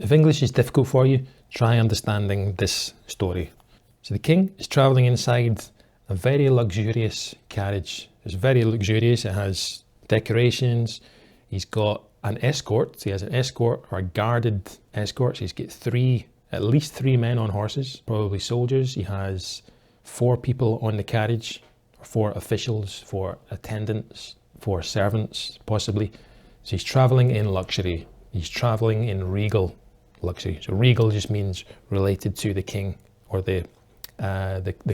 If English is difficult for you, try understanding this story. So the king is traveling inside a very luxurious carriage. It's very luxurious. It has decorations. He's got an escort. He has an escort or a guarded escort. So he's got at least three men on horses, probably soldiers. He has 4 people on the carriage, 4 officials, 4 attendants, 4 servants, possibly. So he's traveling in luxury. He's traveling in regal luxury. So regal just means related to the king or the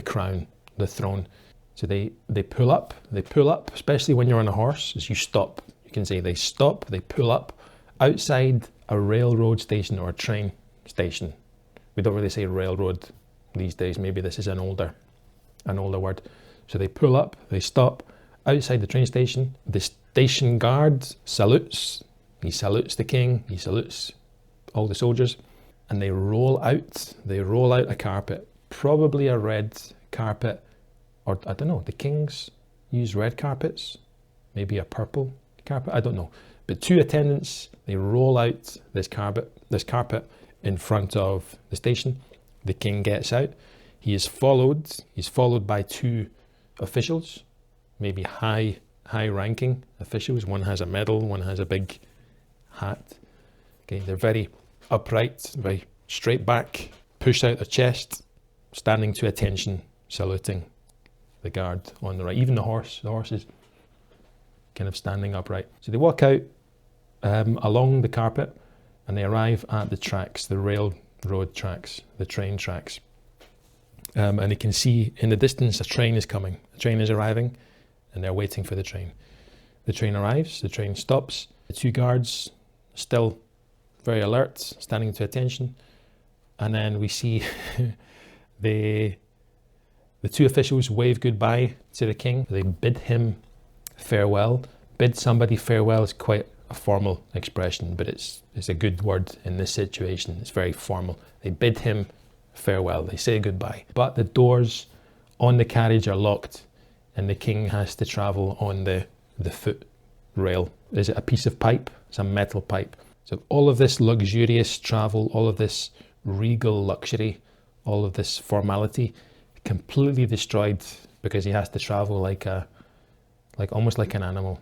crown, the throne. So they pull up, especially when you're on a horse, as you stop. You can say they stop, they pull up outside a railroad station or a train station. We don't really say railroad these days. Maybe this is an older word. So they pull up, they stop outside the train station. The station guard salutes. He salutes the king. He salutes all the soldiers, and they roll out a carpet, probably a red carpet, or I don't know. The kings use red carpets, maybe a purple carpet. I don't know. But 2 attendants, they roll out this carpet in front of the station. The king gets out. He's followed by 2 officials, maybe high-ranking officials. One has a medal, one has a big hat. Okay, they're very upright, very straight back, push out their chest, standing to attention, saluting the guard on the right. Even the horses kind of standing upright. So they walk out along the carpet, and they arrive at the tracks, the railroad tracks, the train tracks. And they can see in the distance a train is coming. A train is arriving, and they're waiting for the train. The train arrives, the train stops. The 2 guards still very alert, standing to attention. And then we see the 2 officials wave goodbye to the king. They bid him farewell. Bid somebody farewell is quite a formal expression, but it's a good word in this situation. It's very formal. They bid him farewell. They say goodbye. But the doors on the carriage are locked, and the king has to travel on the foot rail. Is it a piece of pipe? It's a metal pipe. So all of this luxurious travel, all of this regal luxury, all of this formality, completely destroyed because he has to travel like almost like an animal.